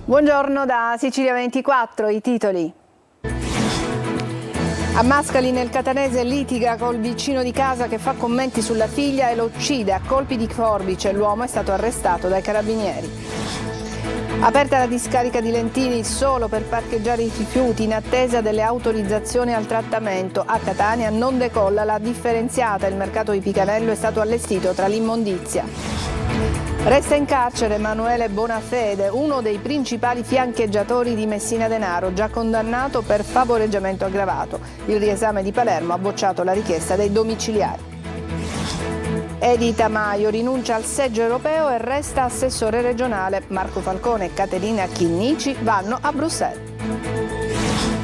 Buongiorno da Sicilia 24, i titoli. A Mascali nel catanese litiga col vicino di casa che fa commenti sulla figlia e lo uccide a colpi di forbice. L'uomo è stato arrestato dai carabinieri. Aperta la discarica di Lentini solo per parcheggiare i rifiuti in attesa delle autorizzazioni al trattamento. A Catania non decolla la differenziata, il mercato di Picanello è stato allestito tra l'immondizia. Resta in carcere Emanuele Bonafede, uno dei principali fiancheggiatori di Messina Denaro, già condannato per favoreggiamento aggravato. Il riesame di Palermo ha bocciato la richiesta dei domiciliari. Edi Tamaio rinuncia al seggio europeo e resta assessore regionale. Marco Falcone e Caterina Chinnici vanno a Bruxelles.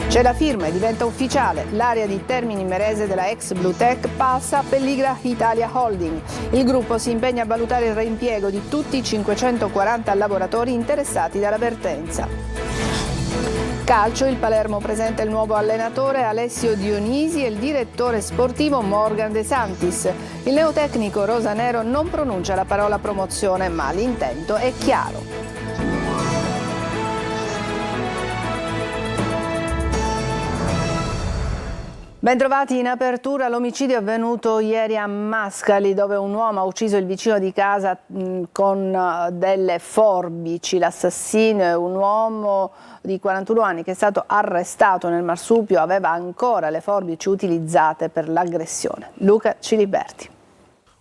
C'è la firma e diventa ufficiale. L'area di Termini Imerese della ex Bluetech passa a Pelligra Italia Holding. Il gruppo si impegna a valutare il reimpiego di tutti i 540 lavoratori interessati dalla vertenza. Calcio, il Palermo presenta il nuovo allenatore Alessio Dionisi e il direttore sportivo Morgan De Santis. Il neotecnico rosanero non pronuncia la parola promozione, ma l'intento è chiaro. Bentrovati in apertura. L'omicidio è avvenuto ieri a Mascali, dove un uomo ha ucciso il vicino di casa con delle forbici. L'assassino è un uomo di 41 anni che è stato arrestato nel marsupio, aveva ancora le forbici utilizzate per l'aggressione. Luca Ciliberti.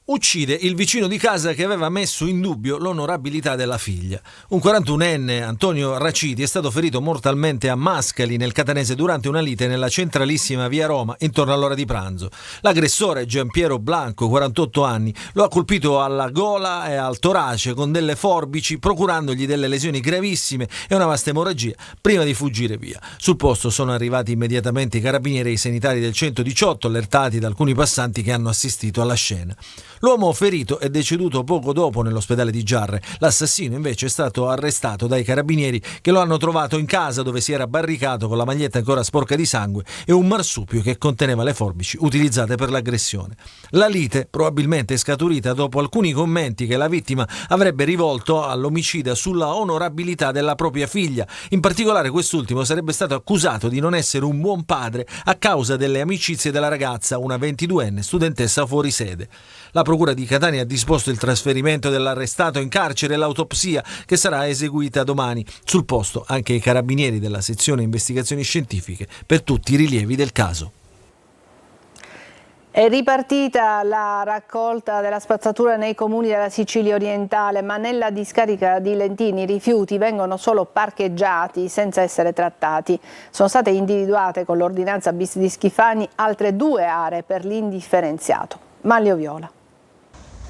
Uccide il vicino di casa che aveva messo in dubbio l'onorabilità della figlia. Un 41enne, Antonio Raciti, è stato ferito mortalmente a Mascali, nel catanese, durante una lite nella centralissima via Roma, intorno all'ora di pranzo. L'aggressore, Giampiero Blanco, 48 anni, lo ha colpito alla gola e al torace con delle forbici, procurandogli delle lesioni gravissime e una vasta emorragia, prima di fuggire via. Sul posto sono arrivati immediatamente i carabinieri e i sanitari del 118, allertati da alcuni passanti che hanno assistito alla scena. L'uomo ferito è deceduto poco dopo nell'ospedale di Giarre. L'assassino invece è stato arrestato dai carabinieri, che lo hanno trovato in casa, dove si era barricato con la maglietta ancora sporca di sangue e un marsupio che conteneva le forbici utilizzate per l'aggressione. La lite probabilmente è scaturita dopo alcuni commenti che la vittima avrebbe rivolto all'omicida sulla onorabilità della propria figlia. In particolare quest'ultimo sarebbe stato accusato di non essere un buon padre a causa delle amicizie della ragazza, una 22enne studentessa fuori sede. La Procura di Catania ha disposto il trasferimento dell'arrestato in carcere e l'autopsia, che sarà eseguita domani. Sul posto anche i carabinieri della sezione investigazioni scientifiche per tutti i rilievi del caso. È ripartita la raccolta della spazzatura nei comuni della Sicilia orientale, ma nella discarica di Lentini i rifiuti vengono solo parcheggiati senza essere trattati. Sono state individuate con l'ordinanza bis di Schifani altre 2 aree per l'indifferenziato. Maglio Viola.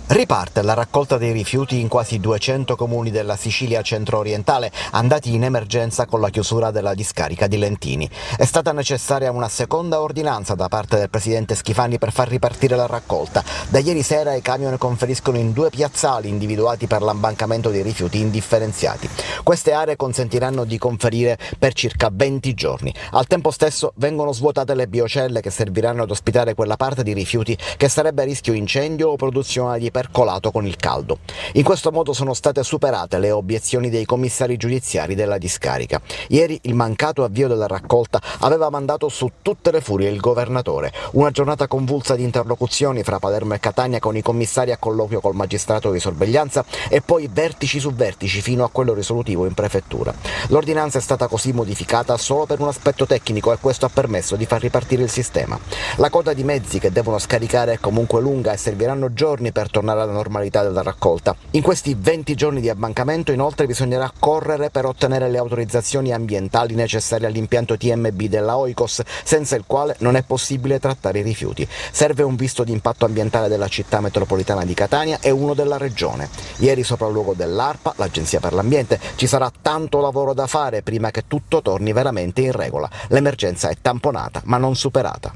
Riparte la raccolta dei rifiuti in quasi 200 comuni della Sicilia centro-orientale, andati in emergenza con la chiusura della discarica di Lentini. È stata necessaria una seconda ordinanza da parte del presidente Schifani per far ripartire la raccolta. Da ieri sera i camion conferiscono in 2 piazzali individuati per l'imbancamento dei rifiuti indifferenziati. Queste aree consentiranno di conferire per circa 20 giorni. Al tempo stesso vengono svuotate le biocelle che serviranno ad ospitare quella parte di rifiuti che sarebbe a rischio incendio o produzione di percolato con il caldo. In questo modo sono state superate le obiezioni dei commissari giudiziari della discarica. Ieri il mancato avvio della raccolta aveva mandato su tutte le furie il governatore. Una giornata convulsa di interlocuzioni fra Palermo e Catania, con i commissari a colloquio col magistrato di sorveglianza e poi vertici su vertici fino a quello risolutivo in prefettura. L'ordinanza è stata così modificata solo per un aspetto tecnico e questo ha permesso di far ripartire il sistema. La coda di mezzi che devono scaricare è comunque lunga e serviranno giorni per tornare alla normalità della raccolta. In questi 20 giorni di abbancamento inoltre bisognerà correre per ottenere le autorizzazioni ambientali necessarie all'impianto TMB della Oikos, senza il quale non è possibile trattare i rifiuti. Serve un visto di impatto ambientale della città metropolitana di Catania e uno della regione. Ieri, sopralluogo dell'ARPA, l'Agenzia per l'Ambiente, ci sarà tanto lavoro da fare prima che tutto torni veramente in regola. L'emergenza è tamponata ma non superata.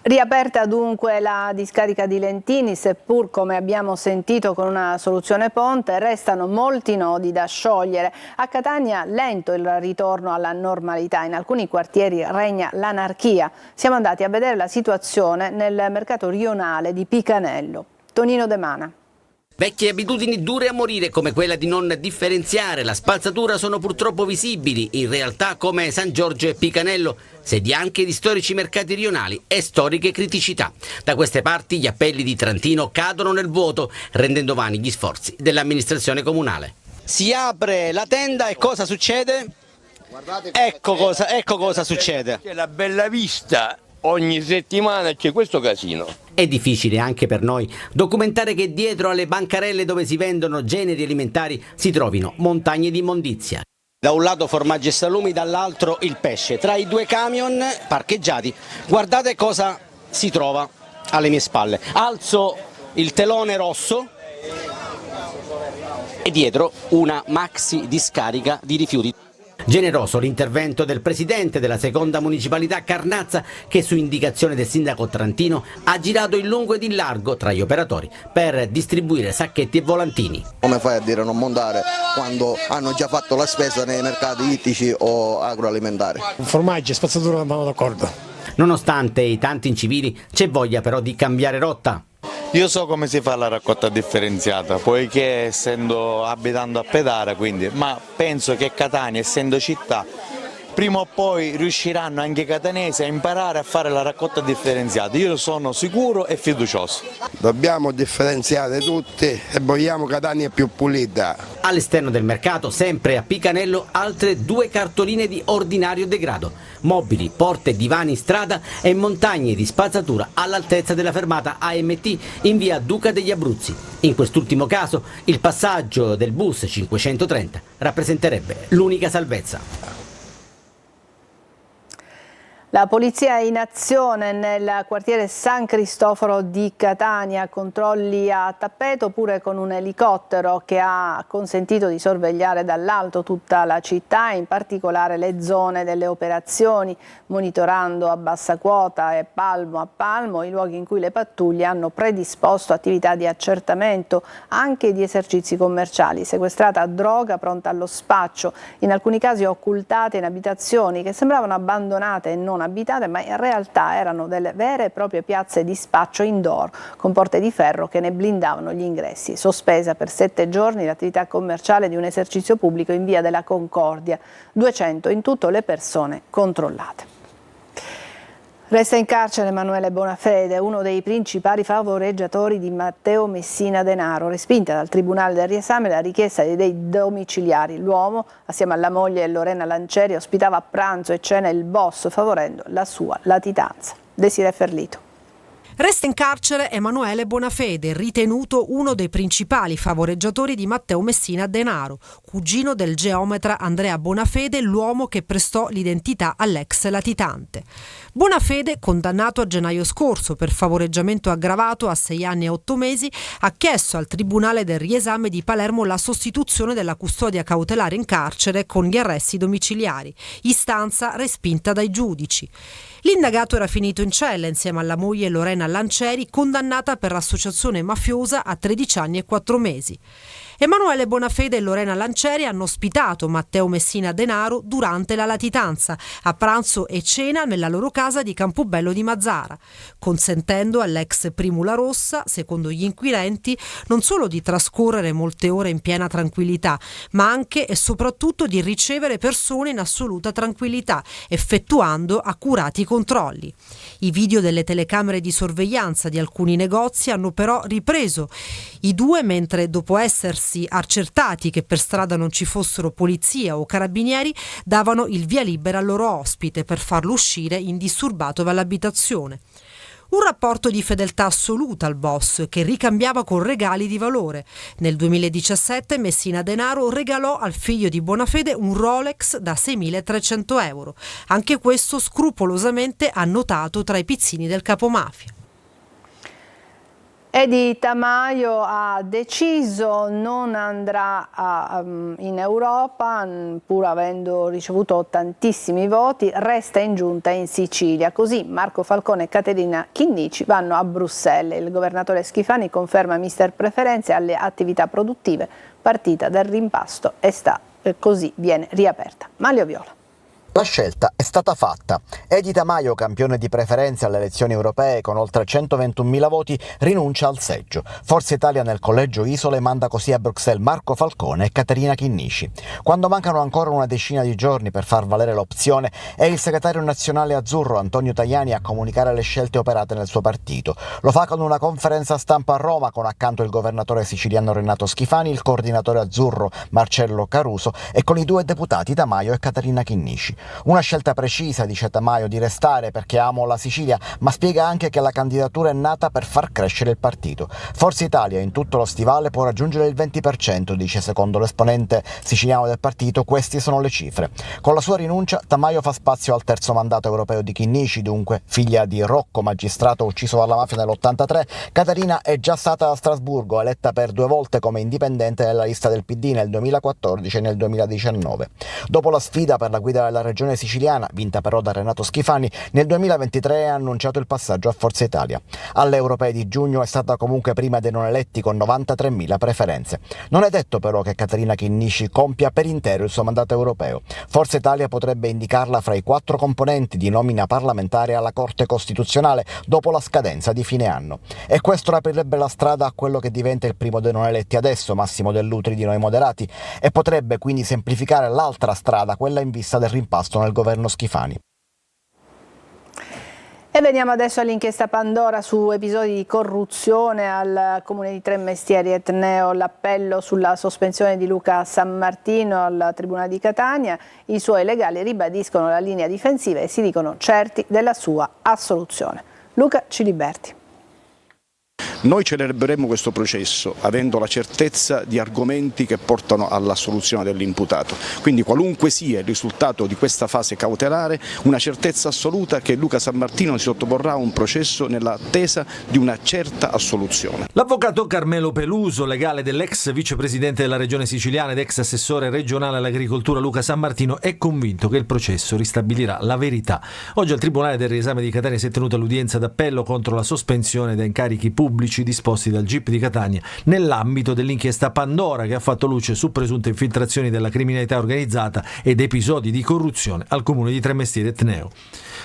Riaperta dunque la discarica di Lentini, seppur, come abbiamo sentito, con una soluzione ponte, restano molti nodi da sciogliere. A Catania lento il ritorno alla normalità, in alcuni quartieri regna l'anarchia. Siamo andati a vedere la situazione nel mercato rionale di Picanello. Tonino De Mana. Vecchie abitudini dure a morire come quella di non differenziare la spazzatura sono purtroppo visibili in realtà come San Giorgio e Picanello, sedi anche di storici mercati rionali e storiche criticità. Da queste parti gli appelli di Trantino cadono nel vuoto, rendendo vani gli sforzi dell'amministrazione comunale. Si apre la tenda e cosa succede? Ecco cosa succede. C'è la bella vista, ogni settimana c'è questo casino. È difficile anche per noi documentare che dietro alle bancarelle dove si vendono generi alimentari si trovino montagne di immondizia. Da un lato formaggi e salumi, dall'altro il pesce. Tra i due camion parcheggiati, guardate cosa si trova alle mie spalle. Alzo il telone rosso e dietro una maxi discarica di rifiuti. Generoso l'intervento del presidente della seconda municipalità Carnazza che su indicazione del sindaco Trantino ha girato in lungo ed in largo tra gli operatori per distribuire sacchetti e volantini. Come fai a dire non montare quando hanno già fatto la spesa nei mercati ittici o agroalimentari? Formaggi e spazzatura vanno d'accordo. Nonostante i tanti incivili c'è voglia però di cambiare rotta. Io so come si fa la raccolta differenziata, poiché abitando a Pedara, ma penso che Catania, essendo città, prima o poi riusciranno anche i catanesi a imparare a fare la raccolta differenziata. Io sono sicuro e fiducioso. Dobbiamo differenziare tutti e vogliamo Catania più pulita. All'esterno del mercato, sempre a Picanello, altre 2 cartoline di ordinario degrado. Mobili, porte, divani in strada e montagne di spazzatura all'altezza della fermata AMT in via Duca degli Abruzzi. In quest'ultimo caso il passaggio del bus 530 rappresenterebbe l'unica salvezza. La polizia è in azione nel quartiere San Cristoforo di Catania, controlli a tappeto pure con un elicottero che ha consentito di sorvegliare dall'alto tutta la città, in particolare le zone delle operazioni, monitorando a bassa quota e palmo a palmo i luoghi in cui le pattuglie hanno predisposto attività di accertamento anche di esercizi commerciali. Sequestrata droga pronta allo spaccio, in alcuni casi occultate in abitazioni che sembravano abbandonate e non abitate, ma in realtà erano delle vere e proprie piazze di spaccio indoor con porte di ferro che ne blindavano gli ingressi. Sospesa per 7 giorni l'attività commerciale di un esercizio pubblico in via della Concordia, 200 in tutto le persone controllate. Resta in carcere Emanuele Bonafede, uno dei principali favoreggiatori di Matteo Messina Denaro. Respinta dal Tribunale del Riesame la richiesta dei domiciliari. L'uomo, assieme alla moglie Lorena Lancieri, ospitava a pranzo e cena il boss, favorendo la sua latitanza. Desiree Ferlito. Resta in carcere Emanuele Bonafede, ritenuto uno dei principali favoreggiatori di Matteo Messina Denaro, cugino del geometra Andrea Bonafede, l'uomo che prestò l'identità all'ex latitante. Bonafede, condannato a gennaio scorso per favoreggiamento aggravato a 6 anni e 8 mesi, ha chiesto al Tribunale del Riesame di Palermo la sostituzione della custodia cautelare in carcere con gli arresti domiciliari, istanza respinta dai giudici. L'indagato era finito in cella insieme alla moglie Lorena Lancieri, condannata per associazione mafiosa a 13 anni e 4 mesi. Emanuele Bonafede e Lorena Lancieri hanno ospitato Matteo Messina Denaro durante la latitanza, a pranzo e cena nella loro casa di Campobello di Mazara, consentendo all'ex Primula Rossa, secondo gli inquirenti, non solo di trascorrere molte ore in piena tranquillità, ma anche e soprattutto di ricevere persone in assoluta tranquillità, effettuando accurati controlli. I video delle telecamere di sorveglianza di alcuni negozi hanno però ripreso i due mentre, dopo essersi accertati che per strada non ci fossero polizia o carabinieri, davano il via libera al loro ospite per farlo uscire indisturbato dall'abitazione. Un rapporto di fedeltà assoluta al boss che ricambiava con regali di valore. Nel 2017 Messina Denaro regalò al figlio di Bonafede un Rolex da 6.300 euro. Anche questo scrupolosamente annotato tra i pizzini del capomafia. Edi Tamaio ha deciso non andrà in Europa, pur avendo ricevuto tantissimi voti, resta in giunta in Sicilia. Così Marco Falcone e Caterina Chinnici vanno a Bruxelles. Il governatore Schifani conferma mister preferenze alle attività produttive, partita dal rimpasto e così viene riaperta. Manlio Viola. La scelta è stata fatta. Edi Tamayo, campione di preferenze alle elezioni europee con oltre 121.000 voti, rinuncia al seggio. Forza Italia nel collegio Isole manda così a Bruxelles Marco Falcone e Caterina Chinnici. Quando mancano ancora una decina di giorni per far valere l'opzione, è il segretario nazionale azzurro Antonio Tajani a comunicare le scelte operate nel suo partito. Lo fa con una conferenza stampa a Roma con accanto il governatore siciliano Renato Schifani, il coordinatore azzurro Marcello Caruso e con i due deputati Tamayo e Caterina Chinnici. Una scelta precisa, dice Tamayo, di restare perché amo la Sicilia, ma spiega anche che la candidatura è nata per far crescere il partito. Forza Italia in tutto lo stivale può raggiungere il 20%, dice secondo l'esponente siciliano del partito, queste sono le cifre. Con la sua rinuncia Tamayo fa spazio al terzo mandato europeo di Chinnici, dunque figlia di Rocco, magistrato ucciso dalla mafia nell'83. Caterina è già stata a Strasburgo, eletta per 2 volte come indipendente nella lista del PD nel 2014 e nel 2019. Dopo la sfida per la guida della regione siciliana, vinta però da Renato Schifani, nel 2023 ha annunciato il passaggio a Forza Italia. Alle europee di giugno è stata comunque prima dei non eletti con 93.000 preferenze. Non è detto però che Caterina Chinnici compia per intero il suo mandato europeo. Forza Italia potrebbe indicarla fra i 4 componenti di nomina parlamentare alla Corte Costituzionale dopo la scadenza di fine anno. E questo aprirebbe la strada a quello che diventa il primo dei non eletti adesso, Massimo Dell'Utri di Noi Moderati, e potrebbe quindi semplificare l'altra strada, quella in vista del rimpasto nel governo Schifani. E veniamo adesso all'inchiesta Pandora su episodi di corruzione al Comune di Tremestieri Etneo, l'appello sulla sospensione di Luca Sammartino al Tribunale di Catania. I suoi legali ribadiscono la linea difensiva e si dicono certi della sua assoluzione. Luca Ciliberti. Noi celebreremo questo processo avendo la certezza di argomenti che portano all'assoluzione dell'imputato. Quindi qualunque sia il risultato di questa fase cautelare, una certezza assoluta che Luca Sammartino si sottoporrà a un processo nell'attesa di una certa assoluzione. L'avvocato Carmelo Peluso, legale dell'ex vicepresidente della regione siciliana ed ex assessore regionale all'agricoltura Luca Sammartino, è convinto che il processo ristabilirà la verità. Oggi al Tribunale del Riesame di Catania si è tenuta l'udienza d'appello contro la sospensione da incarichi pubblici disposti dal GIP di Catania nell'ambito dell'inchiesta Pandora, che ha fatto luce su presunte infiltrazioni della criminalità organizzata ed episodi di corruzione al comune di Tremestieri Etneo.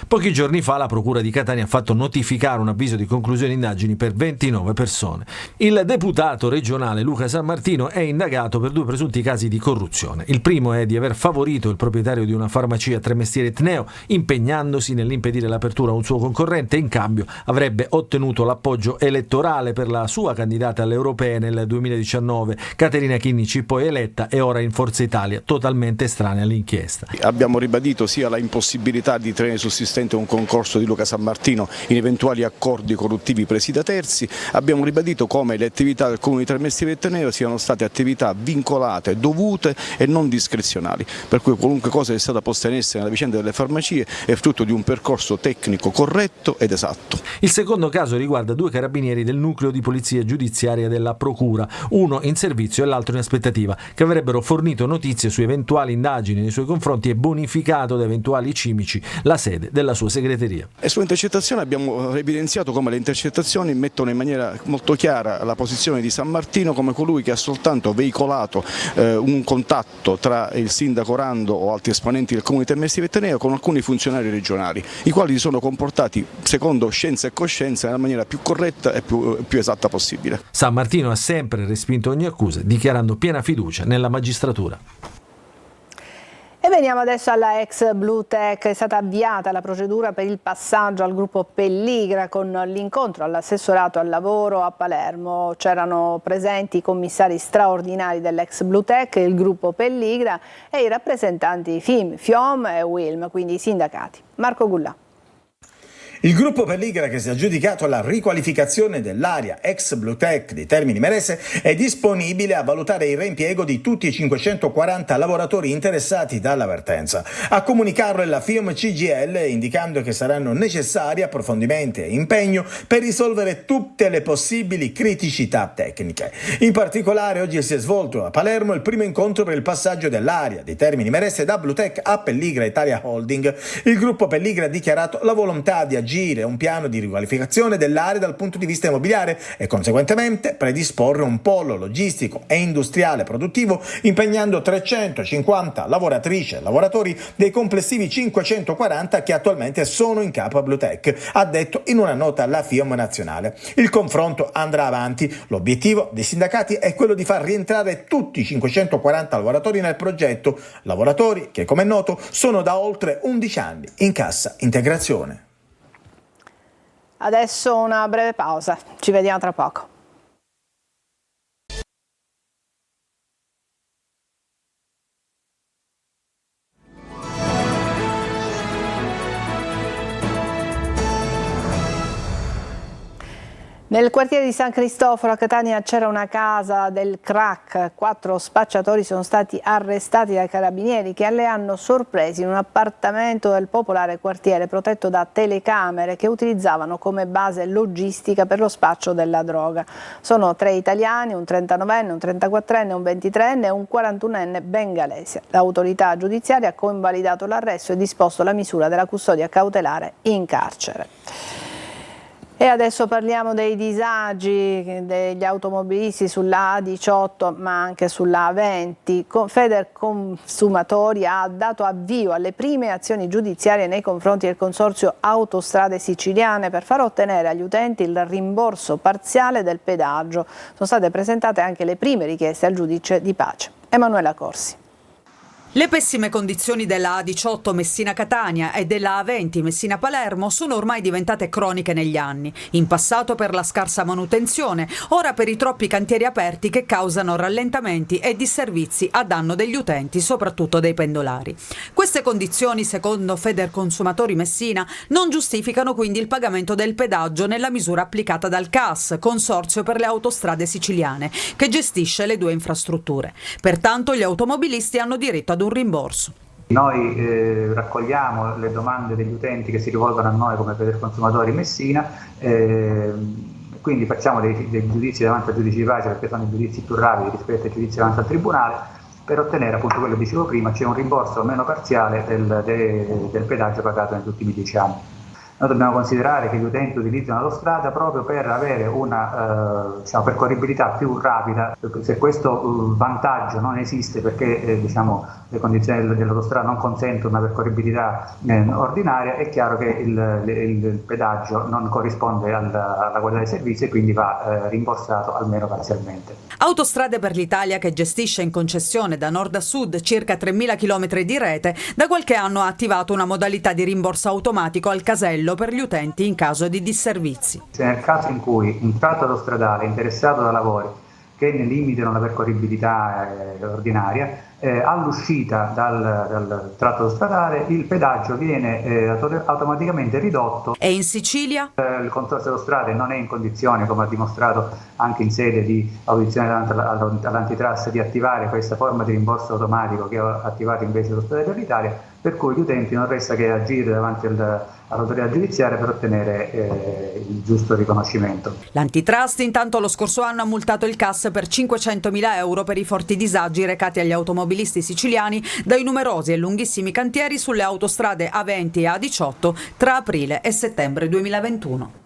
Pochi giorni fa la Procura di Catania ha fatto notificare un avviso di conclusione indagini per 29 persone. Il deputato regionale Luca Sammartino è indagato per 2 presunti casi di corruzione. Il primo è di aver favorito il proprietario di una farmacia a Tremestieri Etneo impegnandosi nell'impedire l'apertura a un suo concorrente e in cambio avrebbe ottenuto l'appoggio elettorale per la sua candidata alle europee nel 2019. Caterina Chinnici, poi eletta e ora in Forza Italia, totalmente estranea all'inchiesta. Abbiamo ribadito sia la impossibilità di tenere sussistente un concorso di Luca Sammartino in eventuali accordi corruttivi presi da terzi. Abbiamo ribadito come le attività del Comune di Tremestieri Etneo siano state attività vincolate, dovute e non discrezionali, per cui qualunque cosa è stata posta in essere nella vicenda delle farmacie è frutto di un percorso tecnico corretto ed esatto. Il secondo caso riguarda 2 carabinieri del nucleo di polizia giudiziaria della Procura, uno in servizio e l'altro in aspettativa, che avrebbero fornito notizie su eventuali indagini nei suoi confronti e bonificato da eventuali cimici la sede della sua segreteria. E sulle intercettazioni abbiamo evidenziato come le intercettazioni mettono in maniera molto chiara la posizione di Sammartino come colui che ha soltanto veicolato un contatto tra il sindaco Rando o altri esponenti del Comune di Tremestieri Etneo con alcuni funzionari regionali, i quali si sono comportati secondo scienza e coscienza nella maniera più corretta e più esatta possibile. Sammartino ha sempre respinto ogni accusa, dichiarando piena fiducia nella magistratura. E veniamo adesso alla ex Blue Tech. È stata avviata la procedura per il passaggio al gruppo Pelligra con l'incontro all'assessorato al lavoro a Palermo. C'erano presenti i commissari straordinari dell'ex Blue Tech, il gruppo Pelligra e i rappresentanti FIM, FIOM e WILM, quindi i sindacati. Marco Gullà. Il gruppo Pelligra, che si è aggiudicato la riqualificazione dell'area ex Blue Tech di Termini Imerese, è disponibile a valutare il reimpiego di tutti i 540 lavoratori interessati dalla vertenza. A comunicarlo è la FIOM CGIL, indicando che saranno necessari approfondimenti e impegno per risolvere tutte le possibili criticità tecniche. In particolare oggi si è svolto a Palermo il primo incontro per il passaggio dell'area di Termini Imerese da Blue Tech a Pelligra Italia Holding. Il gruppo Pelligra ha dichiarato la volontà di agire agire un piano di riqualificazione dell'area dal punto di vista immobiliare e conseguentemente predisporre un polo logistico e industriale produttivo impegnando 350 lavoratrici e lavoratori dei complessivi 540 che attualmente sono in capo a Bluetech, ha detto in una nota alla FIOM nazionale. Il confronto andrà avanti. L'obiettivo dei sindacati è quello di far rientrare tutti i 540 lavoratori nel progetto, lavoratori che, come è noto, sono da oltre 11 anni in cassa integrazione. Adesso una breve pausa, ci vediamo tra poco. Nel quartiere di San Cristoforo a Catania c'era una casa del crack. 4 spacciatori sono stati arrestati dai carabinieri che le hanno sorpresi in un appartamento del popolare quartiere protetto da telecamere che utilizzavano come base logistica per lo spaccio della droga. Sono 3 italiani, un 39enne, un 34enne, un 23enne e un 41enne bengalese. L'autorità giudiziaria ha convalidato l'arresto e disposto la misura della custodia cautelare in carcere. E adesso parliamo dei disagi degli automobilisti sulla A18 ma anche sulla A20. Federconsumatori ha dato avvio alle prime azioni giudiziarie nei confronti del consorzio Autostrade Siciliane per far ottenere agli utenti il rimborso parziale del pedaggio. Sono state presentate anche le prime richieste al giudice di pace. Emanuela Corsi. Le pessime condizioni della A18 Messina-Catania e della A20 Messina-Palermo sono ormai diventate croniche negli anni, in passato per la scarsa manutenzione, ora per i troppi cantieri aperti che causano rallentamenti e disservizi a danno degli utenti, soprattutto dei pendolari. Queste condizioni, secondo Federconsumatori Messina, non giustificano quindi il pagamento del pedaggio nella misura applicata dal CAS, Consorzio per le Autostrade Siciliane, che gestisce le 2 infrastrutture. Pertanto gli automobilisti hanno diritto ad un rimborso. Noi raccogliamo le domande degli utenti che si rivolgono a noi come Federconsumatori Messina, quindi facciamo dei giudizi davanti al giudice di pace perché sono i giudizi più rapidi rispetto ai giudizi davanti al tribunale, per ottenere appunto quello che dicevo prima, cioè un rimborso almeno parziale del pedaggio pagato negli ultimi 10 anni. Noi dobbiamo considerare che gli utenti utilizzano l'autostrada proprio per avere una percorribilità più rapida. Se questo vantaggio non esiste perché le condizioni dell'autostrada non consentono una percorribilità ordinaria, è chiaro che il pedaggio non corrisponde alla qualità dei servizi e quindi va rimborsato almeno parzialmente. Autostrade per l'Italia, che gestisce in concessione da nord a sud circa 3.000 km di rete, da qualche anno ha attivato una modalità di rimborso automatico al casello per gli utenti in caso di disservizi. Nel caso in cui un tratto autostradale è interessato da lavori che ne limitano la percorribilità ordinaria, all'uscita dal tratto autostradale il pedaggio viene automaticamente ridotto. E in Sicilia? Il Consorzio Autostrade non è in condizione, come ha dimostrato anche in sede di audizione davanti all'antitrust, di attivare questa forma di rimborso automatico che ha attivato invece l'Autostrade per l'Italia, per cui gli utenti non resta che agire davanti all'autorità giudiziaria per ottenere il giusto riconoscimento. L'antitrust intanto lo scorso anno ha multato il CAS per 500.000 euro per i forti disagi recati agli automobilisti siciliani dai numerosi e lunghissimi cantieri sulle autostrade A20 e A18 tra aprile e settembre 2021.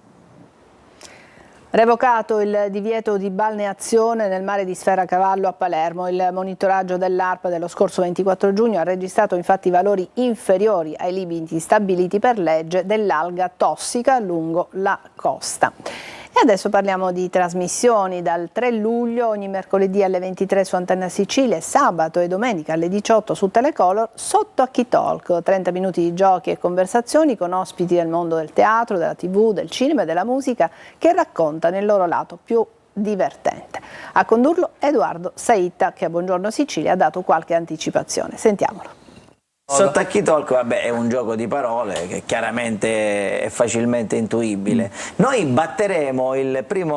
Revocato il divieto di balneazione nel mare di Sferacavallo a Palermo. Il monitoraggio dell'ARPA dello scorso 24 giugno ha registrato infatti valori inferiori ai limiti stabiliti per legge dell'alga tossica lungo la costa. E adesso parliamo di trasmissioni. Dal 3 luglio ogni mercoledì alle 23 su Antenna Sicilia e sabato e domenica alle 18 su Telecolor Sotto a Chi Talk, 30 minuti di giochi e conversazioni con ospiti del mondo del teatro, della TV, del cinema e della musica che raccontano il loro lato più divertente. A condurlo Edoardo Saitta, che a Buongiorno Sicilia ha dato qualche anticipazione. Sentiamolo. Sotto a Chi Talk, vabbè, è un gioco di parole che chiaramente è facilmente intuibile. Noi batteremo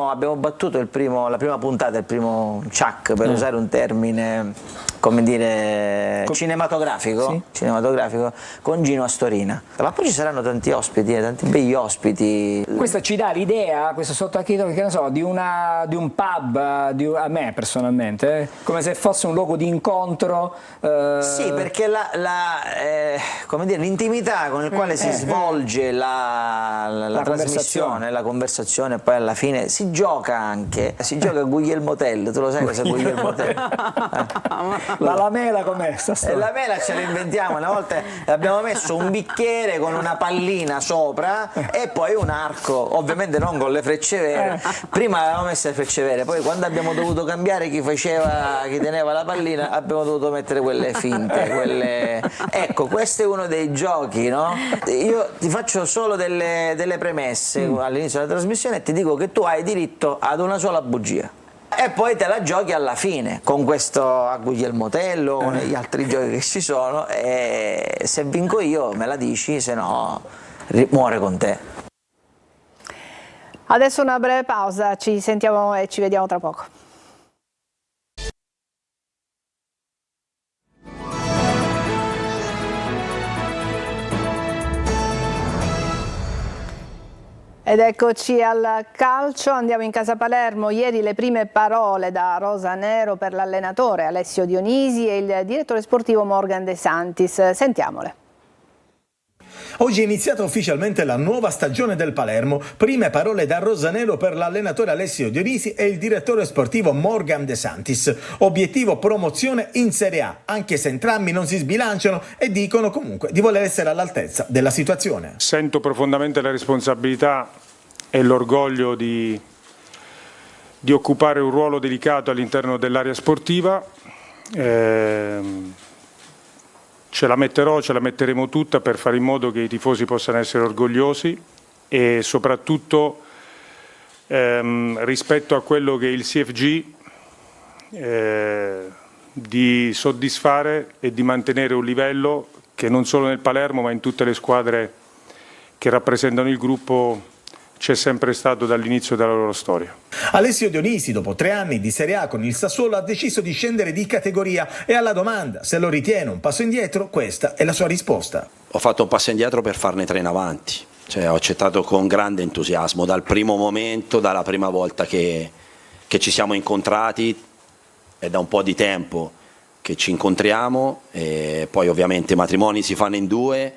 abbiamo battuto la prima puntata, il primo chuck, per usare un termine come dire, cinematografico con Gino Astorina. Ma poi ci saranno tanti ospiti, tanti begli ospiti. Questo ci dà l'idea, questo sottotitolo, che ne so, di un pub, a me personalmente, come se fosse un luogo di incontro. Sì, perché come dire, l'intimità con il quale si svolge la trasmissione, la conversazione, poi alla fine si gioca anche, a Guglielmo Tell, tu lo sai cosa è Guglielmo Tell? La lamela com'è? La mela ce la inventiamo, una volta abbiamo messo un bicchiere con una pallina sopra e poi un arco, ovviamente non con le frecce vere. Prima avevamo messo le frecce vere, poi quando abbiamo dovuto cambiare chi teneva la pallina abbiamo dovuto mettere quelle finte, Ecco, questo è uno dei giochi, no? Io ti faccio solo delle premesse all'inizio della trasmissione e ti dico che tu hai diritto ad una sola bugia. E poi te la giochi alla fine con questo a Guglielmo Tello, con gli altri giochi che ci sono, e se vinco io me la dici, se no muore con te. Adesso una breve pausa, ci sentiamo e ci vediamo tra poco. Ed eccoci al calcio, andiamo in casa Palermo. Ieri le prime parole da Rosa Nero per l'allenatore Alessio Dionisi e il direttore sportivo Morgan De Santis. Sentiamole. Oggi è iniziata ufficialmente la nuova stagione del Palermo. Prime parole da Rosanero per l'allenatore Alessio Dionisi e il direttore sportivo Morgan De Santis. Obiettivo promozione in Serie A, anche se entrambi non si sbilanciano e dicono comunque di voler essere all'altezza della situazione. Sento profondamente la responsabilità e l'orgoglio di occupare un ruolo delicato all'interno dell'area sportiva. Ce la metteremo tutta per fare in modo che i tifosi possano essere orgogliosi e soprattutto rispetto a quello che è il CFG di soddisfare e di mantenere un livello che non solo nel Palermo ma in tutte le squadre che rappresentano il gruppo c'è sempre stato dall'inizio della loro storia. Alessio Dionisi, dopo 3 anni di Serie A con il Sassuolo, ha deciso di scendere di categoria e alla domanda se lo ritiene un passo indietro, questa è la sua risposta. Ho fatto un passo indietro per farne 3 in avanti, ho accettato con grande entusiasmo dal primo momento, dalla prima volta che ci siamo incontrati, è da un po' di tempo che ci incontriamo e poi ovviamente i matrimoni si fanno in 2,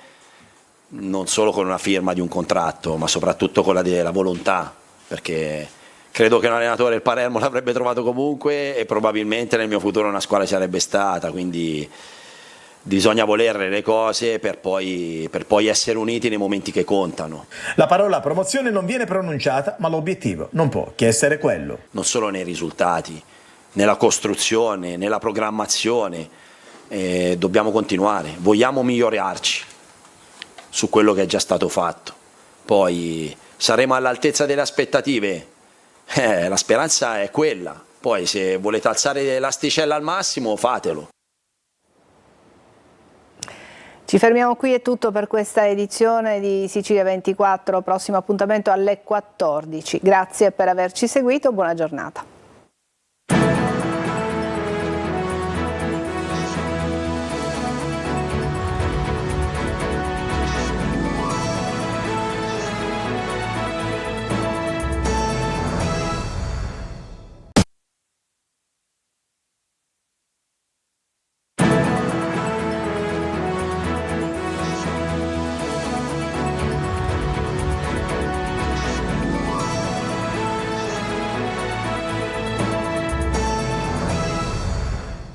non solo con una firma di un contratto, ma soprattutto con la volontà, perché credo che un allenatore del Palermo l'avrebbe trovato comunque e probabilmente nel mio futuro una squadra sarebbe stata, quindi bisogna volerle le cose per poi essere uniti nei momenti che contano. La parola promozione non viene pronunciata, ma l'obiettivo non può che essere quello. Non solo nei risultati, nella costruzione, nella programmazione, dobbiamo continuare, vogliamo migliorarci su quello che è già stato fatto. Poi saremo all'altezza delle aspettative, la speranza è quella, poi se volete alzare l'asticella al massimo fatelo. Ci fermiamo qui, è tutto per questa edizione di Sicilia 24, prossimo appuntamento alle 14. Grazie per averci seguito, buona giornata.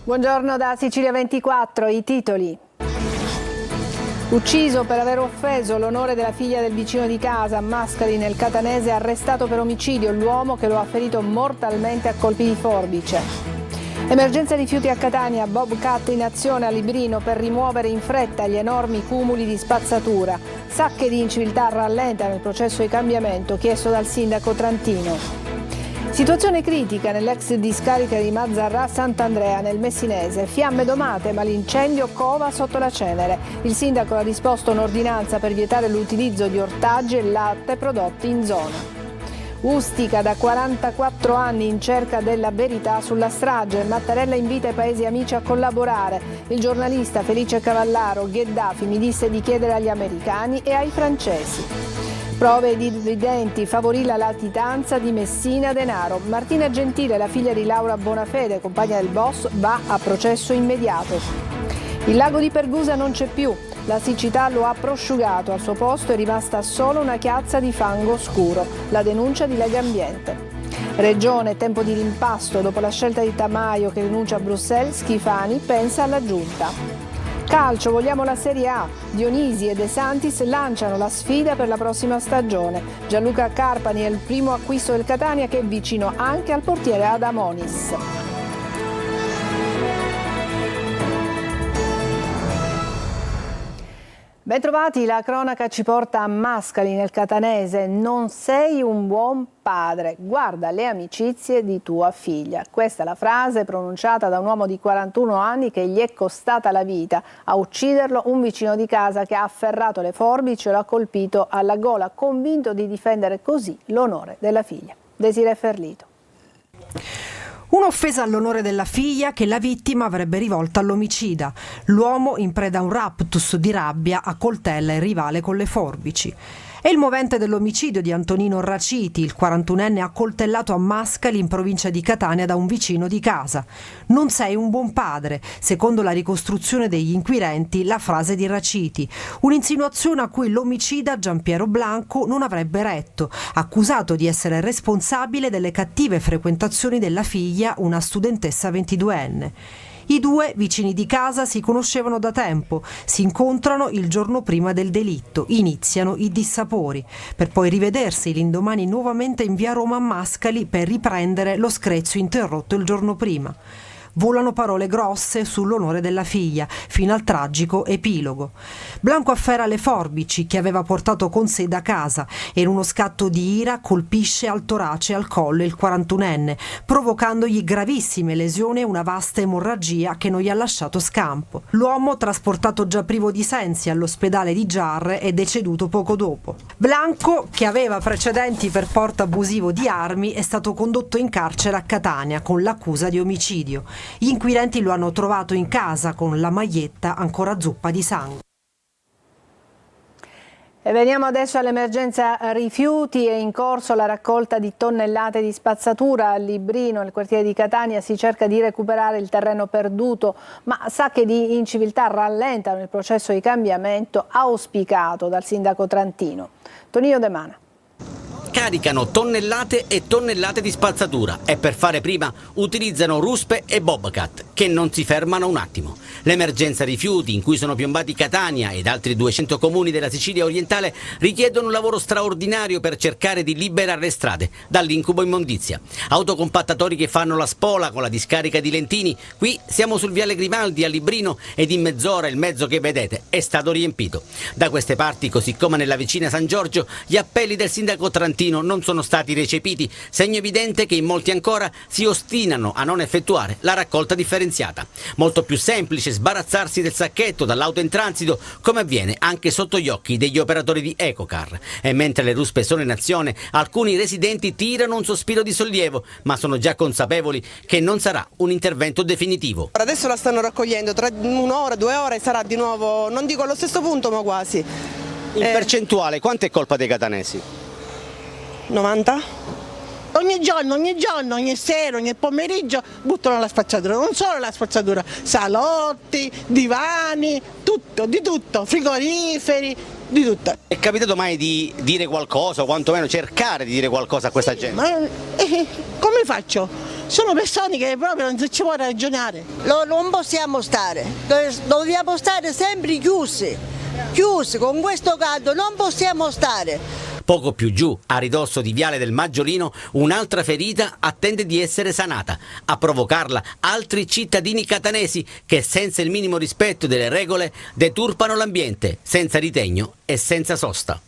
Buongiorno da Sicilia 24, i titoli. Ucciso per aver offeso l'onore della figlia del vicino di casa a Mascali nel Catanese, arrestato per omicidio l'uomo che lo ha ferito mortalmente a colpi di forbice. Emergenza rifiuti a Catania, Bobcat in azione a Librino per rimuovere in fretta gli enormi cumuli di spazzatura. Sacche di inciviltà rallentano il processo di cambiamento chiesto dal sindaco Trantino. Situazione critica nell'ex discarica di Mazzarrà Sant'Andrea nel Messinese. Fiamme domate ma l'incendio cova sotto la cenere. Il sindaco ha disposto un'ordinanza per vietare l'utilizzo di ortaggi e latte prodotti in zona. Ustica da 44 anni in cerca della verità sulla strage. Mattarella invita i paesi amici a collaborare. Il giornalista Felice Cavallaro: Gheddafi mi disse di chiedere agli americani e ai francesi. Prove evidenti, favorì la latitanza di Messina Denaro. Martina Gentile, la figlia di Laura Bonafede, compagna del boss, va a processo immediato. Il lago di Pergusa non c'è più. La siccità lo ha prosciugato, al suo posto è rimasta solo una chiazza di fango scuro. La denuncia di Legambiente. Regione, tempo di rimpasto. Dopo la scelta di Tamaio che rinuncia a Bruxelles, Schifani pensa alla giunta. Calcio, vogliamo la Serie A. Dionisi e De Santis lanciano la sfida per la prossima stagione. Gianluca Carpani è il primo acquisto del Catania, che è vicino anche al portiere Adamonis. Bentrovati, la cronaca ci porta a Mascali nel Catanese. Non sei un buon padre, guarda le amicizie di tua figlia. Questa è la frase pronunciata da un uomo di 41 anni che gli è costata la vita. A ucciderlo un vicino di casa che ha afferrato le forbici e lo ha colpito alla gola, convinto di difendere così l'onore della figlia. Desiree Ferlito. Un'offesa all'onore della figlia che la vittima avrebbe rivolta all'omicida. L'uomo, in preda a un raptus di rabbia, accoltella il rivale con le forbici. È il movente dell'omicidio di Antonino Raciti, il 41enne accoltellato a Mascali in provincia di Catania da un vicino di casa. Non sei un buon padre, secondo la ricostruzione degli inquirenti, la frase di Raciti. Un'insinuazione a cui l'omicida Giampiero Blanco non avrebbe retto, accusato di essere responsabile delle cattive frequentazioni della figlia, una studentessa 22enne. I due vicini di casa si conoscevano da tempo, si incontrano il giorno prima del delitto, iniziano i dissapori, per poi rivedersi l'indomani nuovamente in via Roma a Mascali per riprendere lo screzio interrotto il giorno prima. Volano parole grosse sull'onore della figlia, fino al tragico epilogo. Blanco afferra le forbici che aveva portato con sé da casa e in uno scatto di ira colpisce al torace e al collo il 41enne, provocandogli gravissime lesioni e una vasta emorragia che non gli ha lasciato scampo. L'uomo, trasportato già privo di sensi all'ospedale di Giarre, è deceduto poco dopo. Blanco, che aveva precedenti per porto abusivo di armi, è stato condotto in carcere a Catania con l'accusa di omicidio. Gli inquirenti lo hanno trovato in casa con la maglietta ancora zuppa di sangue. E veniamo adesso all'emergenza rifiuti. È in corso la raccolta di tonnellate di spazzatura a Librino, nel quartiere di Catania. Si cerca di recuperare il terreno perduto, ma sacche di inciviltà rallentano il processo di cambiamento auspicato dal sindaco trantino. Tonino De Mana. Caricano tonnellate e tonnellate di spazzatura e per fare prima utilizzano ruspe e bobcat che non si fermano un attimo. L'emergenza rifiuti, in cui sono piombati Catania ed altri 200 comuni della Sicilia orientale, richiedono un lavoro straordinario per cercare di liberare le strade dall'incubo immondizia. Autocompattatori che fanno la spola con la discarica di Lentini. Qui siamo sul viale Grimaldi a Librino ed in mezz'ora il mezzo che vedete è stato riempito. Da queste parti, così come nella vicina San Giorgio, gli appelli del sindaco trantino non sono stati recepiti, segno evidente che in molti ancora si ostinano a non effettuare la raccolta differenziata. Molto più semplice sbarazzarsi del sacchetto dall'auto in transito, come avviene anche sotto gli occhi degli operatori di Ecocar. E mentre le ruspe sono in azione, alcuni residenti tirano un sospiro di sollievo, ma sono già consapevoli che non sarà un intervento definitivo. Adesso la stanno raccogliendo, tra un'ora, 2 ore sarà di nuovo, non dico allo stesso punto, ma quasi. In percentuale, quanto è colpa dei catanesi? 90? Ogni giorno, ogni sera, ogni pomeriggio buttano la spazzatura, non solo la spazzatura, salotti, divani, tutto, di tutto, frigoriferi, di tutto. È capitato mai di dire qualcosa o quantomeno cercare di dire qualcosa a questa gente? Ma come faccio? Sono persone che proprio non ci può ragionare. Non possiamo stare, dobbiamo stare sempre chiusi, con questo caldo non possiamo stare. Poco più giù, a ridosso di Viale del Maggiolino, un'altra ferita attende di essere sanata. A provocarla altri cittadini catanesi che, senza il minimo rispetto delle regole, deturpano l'ambiente, senza ritegno e senza sosta.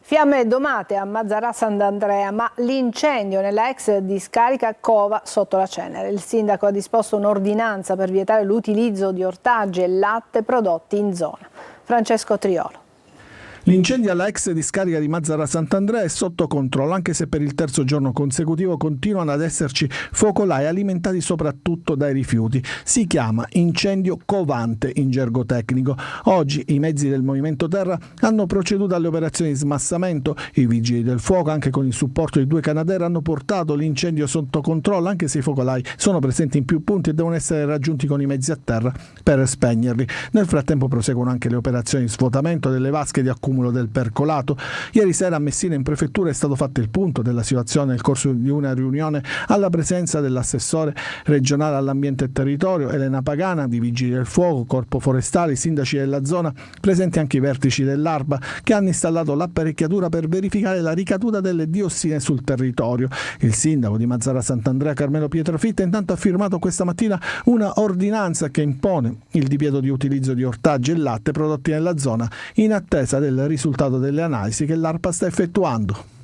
Fiamme domate a Mazzarà Sant'Andrea, ma l'incendio nella ex discarica cova sotto la cenere. Il sindaco ha disposto un'ordinanza per vietare l'utilizzo di ortaggi e latte prodotti in zona. Francesco Triolo. L'incendio alla ex discarica di Mazara Sant'Andrea è sotto controllo, anche se per il terzo giorno consecutivo continuano ad esserci focolai alimentati soprattutto dai rifiuti. Si chiama incendio covante in gergo tecnico. Oggi i mezzi del Movimento Terra hanno proceduto alle operazioni di smassamento. I vigili del fuoco, anche con il supporto di 2 Canadair, hanno portato l'incendio sotto controllo, anche se i focolai sono presenti in più punti e devono essere raggiunti con i mezzi a terra per spegnerli. Nel frattempo proseguono anche le operazioni di svuotamento delle vasche di accumulo del percolato. Ieri sera a Messina in prefettura è stato fatto il punto della situazione nel corso di una riunione alla presenza dell'assessore regionale all'ambiente e territorio Elena Pagana, di Vigili del Fuoco, Corpo Forestale, sindaci della zona, presenti anche i vertici dell'ARPA che hanno installato l'apparecchiatura per verificare la ricaduta delle diossine sul territorio. Il sindaco di Mazara Sant'Andrea, Carmelo Pietrofitta, intanto ha firmato questa mattina una ordinanza che impone il divieto di utilizzo di ortaggi e latte prodotti nella zona in attesa del risultato delle analisi che l'ARPA sta effettuando.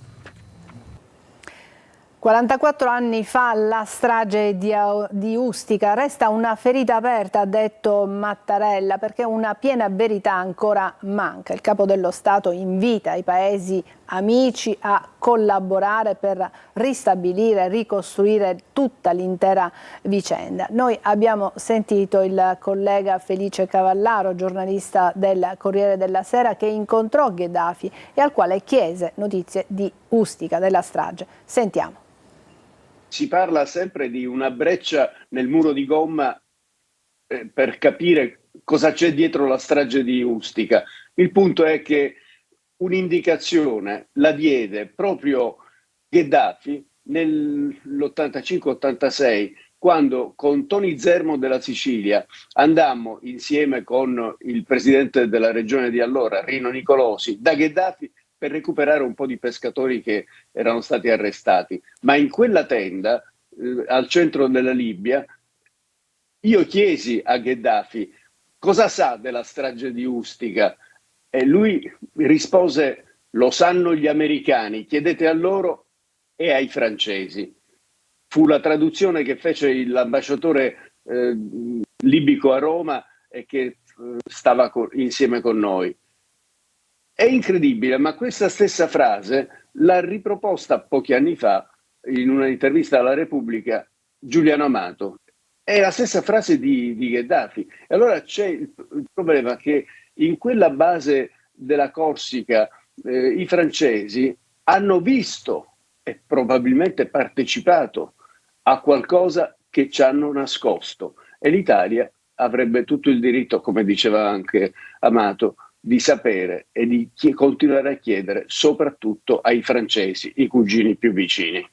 44 anni fa la strage di Ustica, resta una ferita aperta, ha detto Mattarella, perché una piena verità ancora manca. Il Capo dello Stato invita i paesi amici a collaborare per ristabilire e ricostruire tutta l'intera vicenda. Noi abbiamo sentito il collega Felice Cavallaro, giornalista del Corriere della Sera, che incontrò Gheddafi e al quale chiese notizie di Ustica, della strage. Sentiamo. Si parla sempre di una breccia nel muro di gomma per capire cosa c'è dietro la strage di Ustica. Il punto è che un'indicazione la diede proprio Gheddafi nell'85-86, quando con Tony Zermo della Sicilia andammo insieme con il presidente della regione di allora, Rino Nicolosi, da Gheddafi per recuperare un po' di pescatori che erano stati arrestati. Ma in quella tenda, al centro della Libia, io chiesi a Gheddafi cosa sa della strage di Ustica e lui rispose: lo sanno gli americani, chiedete a loro e ai francesi. Fu la traduzione che fece l'ambasciatore libico a Roma e che stava insieme con noi. È incredibile, ma questa stessa frase l'ha riproposta pochi anni fa in un'intervista alla Repubblica Giuliano Amato. È la stessa frase di Gheddafi. E allora c'è il problema che in quella base della Corsica i francesi hanno visto e probabilmente partecipato a qualcosa che ci hanno nascosto. E l'Italia avrebbe tutto il diritto, come diceva anche Amato, di sapere e di continuare a chiedere soprattutto ai francesi, i cugini più vicini.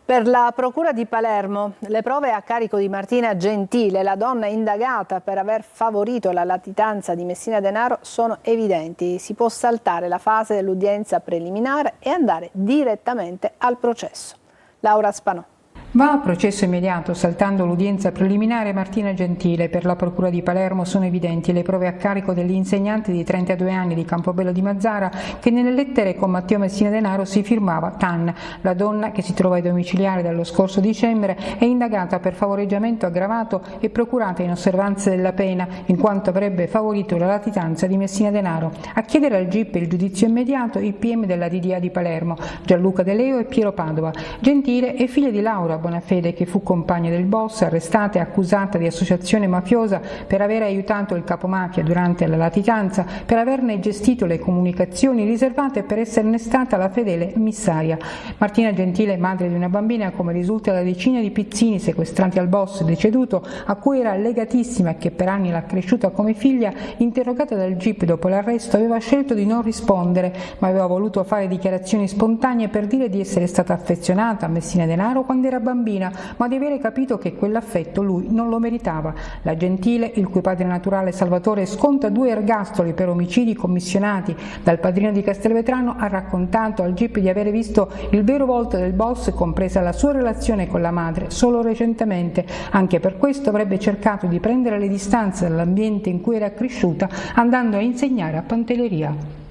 Per la Procura di Palermo, le prove a carico di Martina Gentile, la donna indagata per aver favorito la latitanza di Messina Denaro, sono evidenti. Si può saltare la fase dell'udienza preliminare e andare direttamente al processo. Laura Spanò. Va a processo immediato, saltando l'udienza preliminare. Martina Gentile. Per la Procura di Palermo sono evidenti le prove a carico dell'insegnante di 32 anni di Campobello di Mazara, che nelle lettere con Matteo Messina Denaro si firmava Tan. La donna, che si trova ai domiciliari dallo scorso dicembre, è indagata per favoreggiamento aggravato e procurata in osservanza della pena, in quanto avrebbe favorito la latitanza di Messina Denaro. A chiedere al GIP il giudizio immediato i PM della DDA di Palermo, Gianluca De Leo e Piero Padova. Gentile è figlia di Laura Bonafede, che fu compagna del boss, arrestata e accusata di associazione mafiosa per aver aiutato il capomafia durante la latitanza, per averne gestito le comunicazioni riservate e per esserne stata la fedele emissaria. Martina Gentile è madre di una bambina, come risulta da decine di pizzini sequestrati al boss deceduto, a cui era legatissima e che per anni l'ha cresciuta come figlia. Interrogata dal GIP dopo l'arresto, aveva scelto di non rispondere, ma aveva voluto fare dichiarazioni spontanee per dire di essere stata affezionata a Messina Denaro quando era bambina, ma di avere capito che quell'affetto lui non lo meritava. La Gentile, il cui padre naturale Salvatore sconta 2 ergastoli per omicidi commissionati dal padrino di Castelvetrano, ha raccontato al GIP di avere visto il vero volto del boss, compresa la sua relazione con la madre, solo recentemente. Anche per questo avrebbe cercato di prendere le distanze dall'ambiente in cui era cresciuta, andando a insegnare a Pantelleria.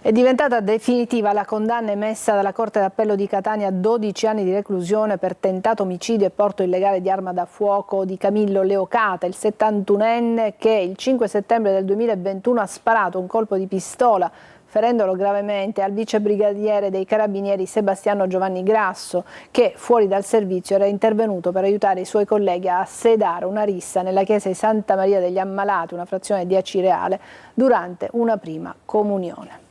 È diventata definitiva la condanna emessa dalla Corte d'Appello di Catania a 12 anni di reclusione per tentato omicidio e porto illegale di arma da fuoco di Camillo Leocata, il 71enne che il 5 settembre del 2021 ha sparato un colpo di pistola, ferendolo gravemente, al vicebrigadiere dei Carabinieri Sebastiano Giovanni Grasso, che fuori dal servizio era intervenuto per aiutare i suoi colleghi a sedare una rissa nella chiesa di Santa Maria degli Ammalati, una frazione di Acireale, durante una prima comunione.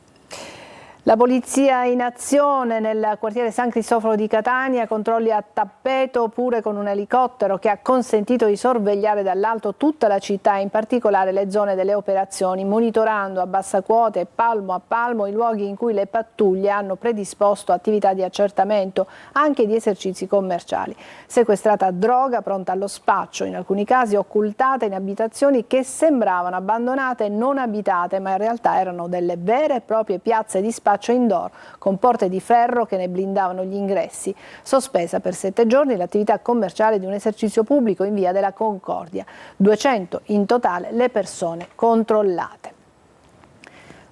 La polizia in azione nel quartiere San Cristoforo di Catania, controlli a tappeto pure con un elicottero che ha consentito di sorvegliare dall'alto tutta la città, in particolare le zone delle operazioni, monitorando a bassa quota e palmo a palmo i luoghi in cui le pattuglie hanno predisposto attività di accertamento, anche di esercizi commerciali. Sequestrata droga pronta allo spaccio, in alcuni casi occultata in abitazioni che sembravano abbandonate e non abitate, ma in realtà erano delle vere e proprie piazze di spaccio indoor con porte di ferro che ne blindavano gli ingressi. Sospesa per 7 giorni l'attività commerciale di un esercizio pubblico in via della Concordia. 200 in totale le persone controllate.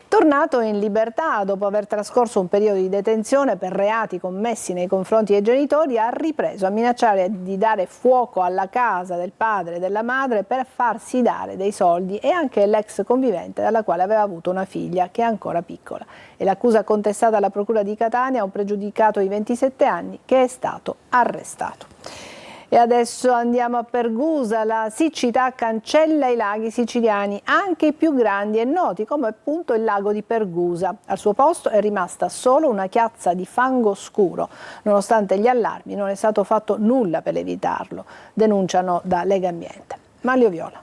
Tornato in libertà dopo aver trascorso un periodo di detenzione per reati commessi nei confronti dei genitori, ha ripreso a minacciare di dare fuoco alla casa del padre e della madre per farsi dare dei soldi, e anche l'ex convivente dalla quale aveva avuto una figlia che è ancora piccola. E l'accusa contestata alla Procura di Catania a un pregiudicato di 27 anni che è stato arrestato. E adesso andiamo a Pergusa. La siccità cancella i laghi siciliani, anche i più grandi e noti, come appunto il lago di Pergusa. Al suo posto è rimasta solo una chiazza di fango scuro. Nonostante gli allarmi non è stato fatto nulla per evitarlo, denunciano da Legambiente. Manlio Viola.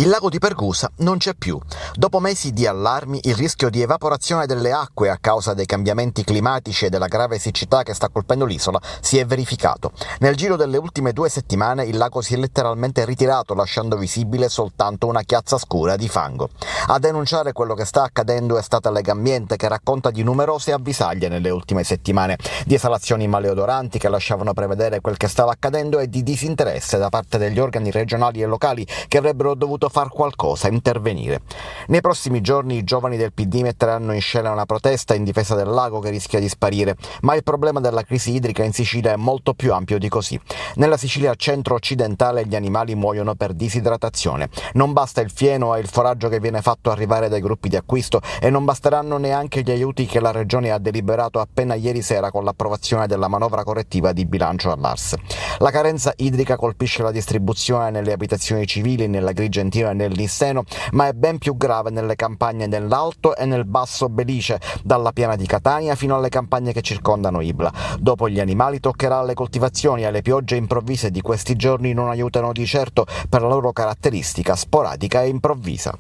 Il lago di Pergusa non c'è più. Dopo mesi di allarmi, il rischio di evaporazione delle acque a causa dei cambiamenti climatici e della grave siccità che sta colpendo l'isola si è verificato. Nel giro delle ultime 2 settimane il lago si è letteralmente ritirato, lasciando visibile soltanto una chiazza scura di fango. A denunciare quello che sta accadendo è stata Legambiente, che racconta di numerose avvisaglie nelle ultime settimane, di esalazioni maleodoranti che lasciavano prevedere quel che stava accadendo e di disinteresse da parte degli organi regionali e locali che avrebbero dovuto far qualcosa, intervenire. Nei prossimi giorni i giovani del PD metteranno in scena una protesta in difesa del lago che rischia di sparire, ma il problema della crisi idrica in Sicilia è molto più ampio di così. Nella Sicilia centro-occidentale gli animali muoiono per disidratazione. Non basta il fieno e il foraggio che viene fatto arrivare dai gruppi di acquisto, e non basteranno neanche gli aiuti che la Regione ha deliberato appena ieri sera con l'approvazione della manovra correttiva di bilancio all'ARS. La carenza idrica colpisce la distribuzione nelle abitazioni civili, nell'Agrigentino e nel Lisseno, ma è ben più grave nelle campagne nell'Alto e nel Basso Belice, dalla piana di Catania fino alle campagne che circondano Ibla. Dopo gli animali toccherà alle coltivazioni, e le piogge improvvise di questi giorni non aiutano di certo per la loro caratteristica sporadica e improvvisa.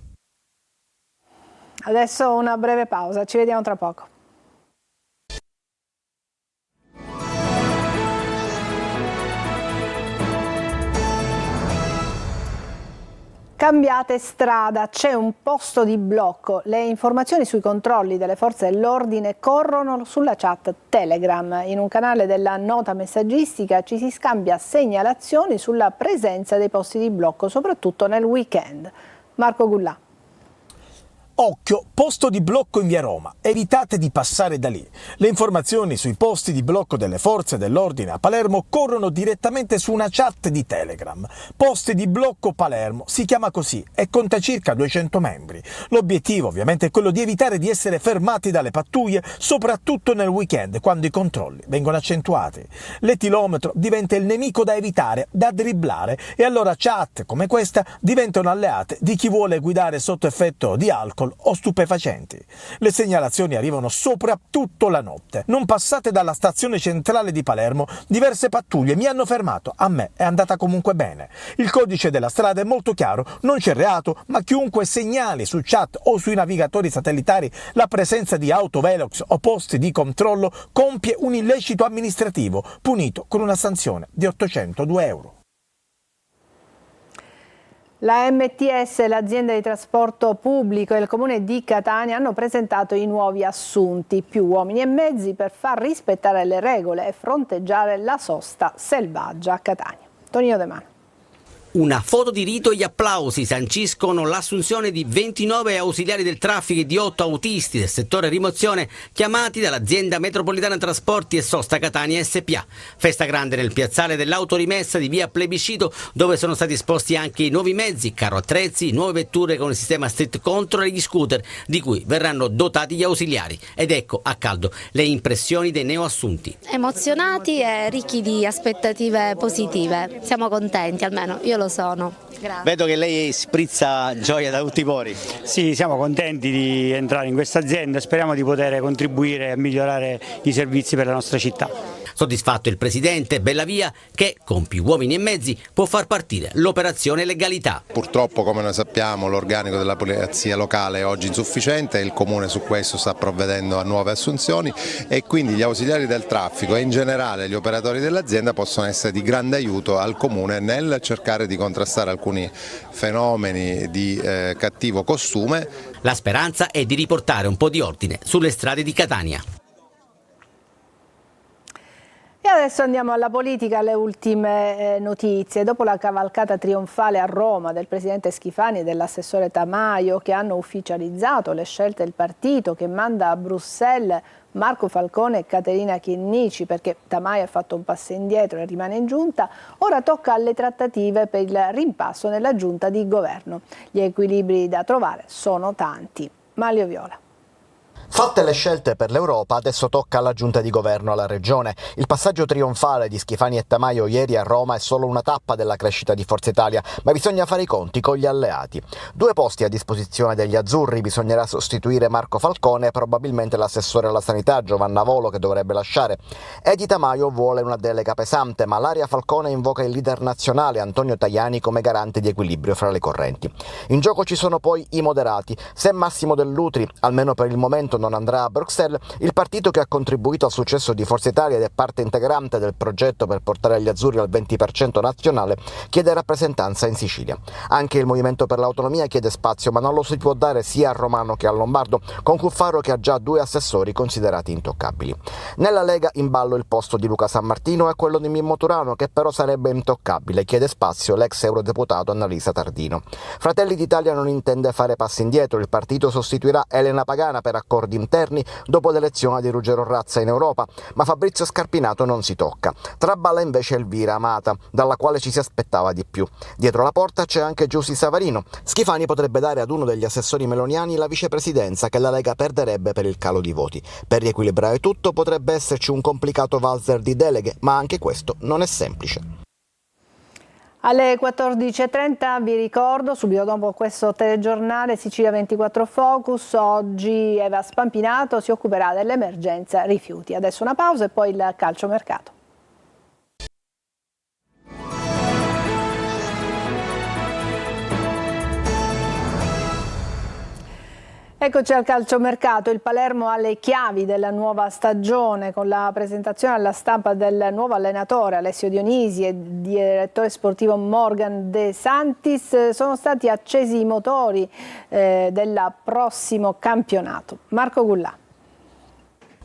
Adesso una breve pausa, ci vediamo tra poco. Cambiate strada, c'è un posto di blocco. Le informazioni sui controlli delle forze dell'ordine corrono sulla chat Telegram. In un canale della nota messaggistica ci si scambia segnalazioni sulla presenza dei posti di blocco, soprattutto nel weekend. Marco Gullà. Occhio, posto di blocco in via Roma, evitate di passare da lì. Le informazioni sui posti di blocco delle forze dell'ordine a Palermo corrono direttamente su una chat di Telegram. Posti di blocco Palermo, si chiama così e conta circa 200 membri. L'obiettivo ovviamente è quello di evitare di essere fermati dalle pattuglie, soprattutto nel weekend, quando i controlli vengono accentuati. L'etilometro diventa il nemico da evitare, da dribblare, e allora chat come questa diventano alleate di chi vuole guidare sotto effetto di alcol o stupefacenti. Le segnalazioni arrivano soprattutto la notte. Non passate dalla stazione centrale di Palermo, diverse pattuglie mi hanno fermato, a me è andata comunque bene. Il codice della strada è molto chiaro, non c'è reato, ma chiunque segnali su chat o sui navigatori satellitari la presenza di autovelox o posti di controllo compie un illecito amministrativo, punito con una sanzione di 802 euro. La MTS, l'azienda di trasporto pubblico, e il comune di Catania hanno presentato i nuovi assunti, più uomini e mezzi per far rispettare le regole e fronteggiare la sosta selvaggia a Catania. Tonino De Mano. Una foto di rito e gli applausi sanciscono l'assunzione di 29 ausiliari del traffico e di 8 autisti del settore rimozione chiamati dall'azienda metropolitana trasporti e sosta Catania SPA. Festa grande nel piazzale dell'autorimessa di via Plebiscito, dove sono stati esposti anche i nuovi mezzi, carro attrezzi, nuove vetture con il sistema Street Control e gli scooter di cui verranno dotati gli ausiliari. Ed ecco a caldo le impressioni dei neoassunti. Emozionati e ricchi di aspettative positive. Siamo contenti, almeno io lo sono. Grazie. Vedo che lei sprizza gioia da tutti i pori. Sì, siamo contenti di entrare in questa azienda e speriamo di poter contribuire a migliorare i servizi per la nostra città. Soddisfatto il presidente Bellavia che, con più uomini e mezzi, può far partire l'operazione legalità. Purtroppo, come noi sappiamo, l'organico della polizia locale è oggi insufficiente e il Comune su questo sta provvedendo a nuove assunzioni e quindi gli ausiliari del traffico e in generale gli operatori dell'azienda possono essere di grande aiuto al Comune nel cercare di contrastare alcuni fenomeni di cattivo costume. La speranza è di riportare un po' di ordine sulle strade di Catania. E adesso andiamo alla politica, alle ultime notizie. Dopo la cavalcata trionfale a Roma del presidente Schifani e dell'assessore Tamaio, che hanno ufficializzato le scelte del partito che manda a Bruxelles Marco Falcone e Caterina Chinnici, perché Tamaio ha fatto un passo indietro e rimane in giunta, ora tocca alle trattative per il rimpasso nella giunta di governo. Gli equilibri da trovare sono tanti. Manlio Viola. Fatte le scelte per l'Europa, adesso tocca alla giunta di governo alla regione. Il passaggio trionfale di Schifani e Tamaio ieri a Roma è solo una tappa della crescita di Forza Italia, ma bisogna fare i conti con gli alleati. 2 posti a disposizione degli azzurri, bisognerà sostituire Marco Falcone e probabilmente l'assessore alla sanità Giovanna Volo, che dovrebbe lasciare. Edi Tamaio vuole una delega pesante, ma l'area Falcone invoca il leader nazionale Antonio Tajani come garante di equilibrio fra le correnti. In gioco ci sono poi i moderati. Se Massimo Dell'Utri, almeno per il momento, non andrà a Bruxelles, il partito che ha contribuito al successo di Forza Italia ed è parte integrante del progetto per portare gli azzurri al 20% nazionale, chiede rappresentanza in Sicilia. Anche il Movimento per l'Autonomia chiede spazio, ma non lo si può dare sia al romano che al lombardo, con Cuffaro che ha già 2 assessori considerati intoccabili. Nella Lega in ballo il posto di Luca Sammartino e quello di Mimmo Turano, che però sarebbe intoccabile, chiede spazio l'ex eurodeputato Annalisa Tardino. Fratelli d'Italia non intende fare passi indietro, il partito sostituirà Elena Pagana per accordi interni dopo l'elezione di Ruggero Razza in Europa, ma Fabrizio Scarpinato non si tocca. Traballa invece Elvira Amata, dalla quale ci si aspettava di più. Dietro la porta c'è anche Giussi Savarino. Schifani potrebbe dare ad uno degli assessori meloniani la vicepresidenza che la Lega perderebbe per il calo di voti. Per riequilibrare tutto potrebbe esserci un complicato valzer di deleghe, ma anche questo non è semplice. Alle 14.30 vi ricordo, subito dopo questo telegiornale Sicilia 24 Focus, oggi Eva Spampinato si occuperà dell'emergenza rifiuti. Adesso una pausa e poi il calciomercato. Eccoci al calciomercato. Il Palermo ha le chiavi della nuova stagione con la presentazione alla stampa del nuovo allenatore Alessio Dionisi e direttore sportivo Morgan De Santis. Sono stati accesi i motori del prossimo campionato. Marco Gullà.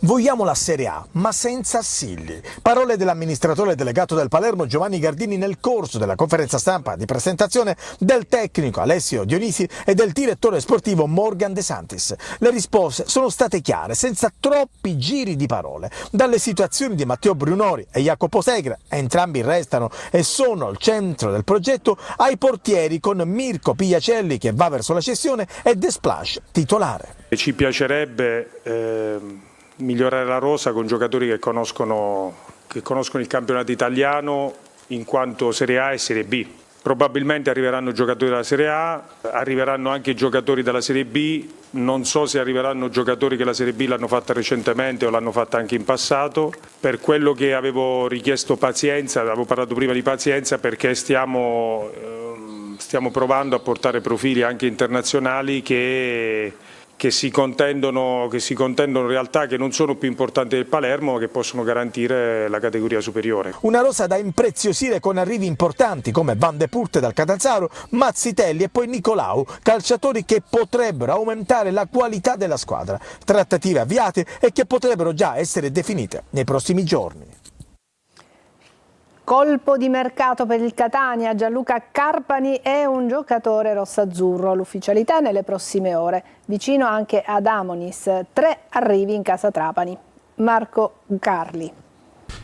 Vogliamo la Serie A, ma senza Assilli. Parole dell'amministratore delegato del Palermo Giovanni Gardini nel corso della conferenza stampa di presentazione del tecnico Alessio Dionisi e del direttore sportivo Morgan De Santis. Le risposte sono state chiare, senza troppi giri di parole. Dalle situazioni di Matteo Brunori e Jacopo Segra, entrambi restano e sono al centro del progetto, ai portieri con Mirko Pigliacelli che va verso la cessione e The Splash titolare. Ci piacerebbe migliorare la rosa con giocatori che conoscono il campionato italiano in quanto Serie A e Serie B. Probabilmente arriveranno giocatori della Serie A, arriveranno anche giocatori della Serie B, non so se arriveranno giocatori che la Serie B l'hanno fatta recentemente o l'hanno fatta anche in passato. Per quello che avevo richiesto pazienza, avevo parlato prima di pazienza perché stiamo provando a portare profili anche internazionali che si contendono in realtà che non sono più importanti del Palermo ma che possono garantire la categoria superiore. Una rosa da impreziosire con arrivi importanti come Van de Purte dal Catanzaro, Mazzitelli e poi Nicolau, calciatori che potrebbero aumentare la qualità della squadra. Trattative avviate e che potrebbero già essere definite nei prossimi giorni. Colpo di mercato per il Catania, Gianluca Carpani è un giocatore rossazzurro, l'ufficialità nelle prossime ore, vicino anche ad Amonis, 3 arrivi in casa Trapani. Marco Carli.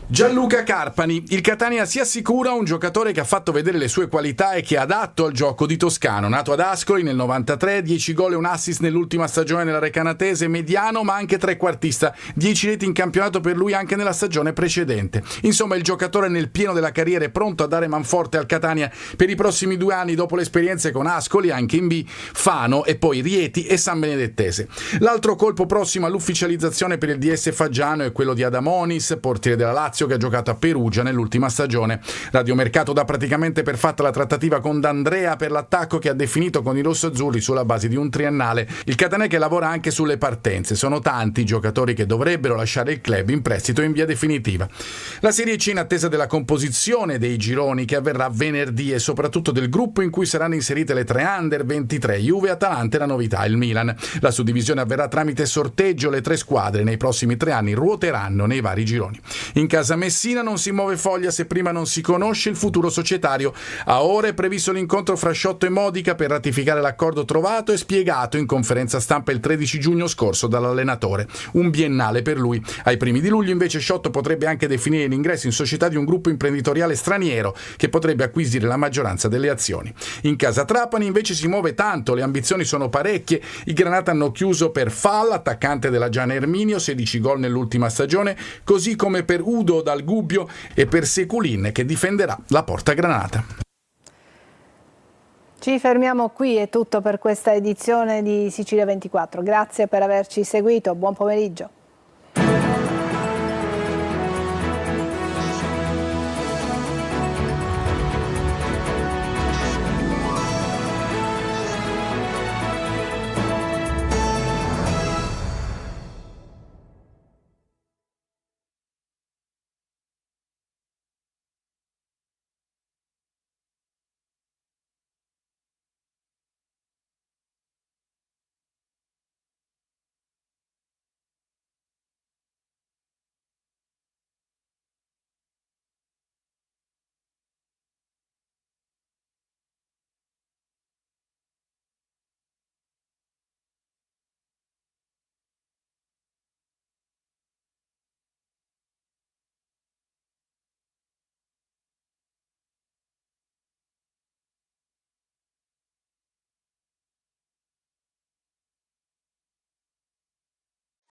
Gianluca Carpani, il Catania si assicura un giocatore che ha fatto vedere le sue qualità e che è adatto al gioco di Toscano. Nato ad Ascoli nel 93, 10 gol e un assist nell'ultima stagione nella Recanatese, mediano ma anche trequartista, 10 reti in campionato per lui anche nella stagione precedente. Insomma, il giocatore nel pieno della carriera è pronto a dare manforte al Catania per i prossimi 2 anni dopo le esperienze con Ascoli, anche in B, Fano e poi Rieti e San Benedettese. L'altro colpo prossimo all'ufficializzazione per il DS Faggiano è quello di Adamonis, portiere della Lazio, che ha giocato a Perugia nell'ultima stagione. Radiomercato dà praticamente per fatta la trattativa con D'Andrea per l'attacco che ha definito con i rossoazzurri sulla base di un triennale. Il Catania che lavora anche sulle partenze. Sono tanti i giocatori che dovrebbero lasciare il club in prestito in via definitiva. La Serie C in attesa della composizione dei gironi che avverrà venerdì e soprattutto del gruppo in cui saranno inserite le 3 under 23, Juve, Atalanta e la novità, il Milan. La suddivisione avverrà tramite sorteggio, le 3 squadre nei prossimi 3 anni ruoteranno nei vari gironi. In casa Messina non si muove foglia se prima non si conosce il futuro societario. A ora è previsto l'incontro fra Sciotto e Modica per ratificare l'accordo trovato e spiegato in conferenza stampa il 13 giugno scorso dall'allenatore. Un biennale per lui. Ai primi di luglio invece Sciotto potrebbe anche definire l'ingresso in società di un gruppo imprenditoriale straniero che potrebbe acquisire la maggioranza delle azioni. In casa Trapani invece si muove tanto, le ambizioni sono parecchie. I Granata hanno chiuso per Fall, attaccante della Giana Erminio, 16 gol nell'ultima stagione, così come per Udo dal Gubbio e per Seculin che difenderà la porta granata. Ci fermiamo qui, è tutto per questa edizione di Sicilia 24. Grazie per averci seguito, buon pomeriggio.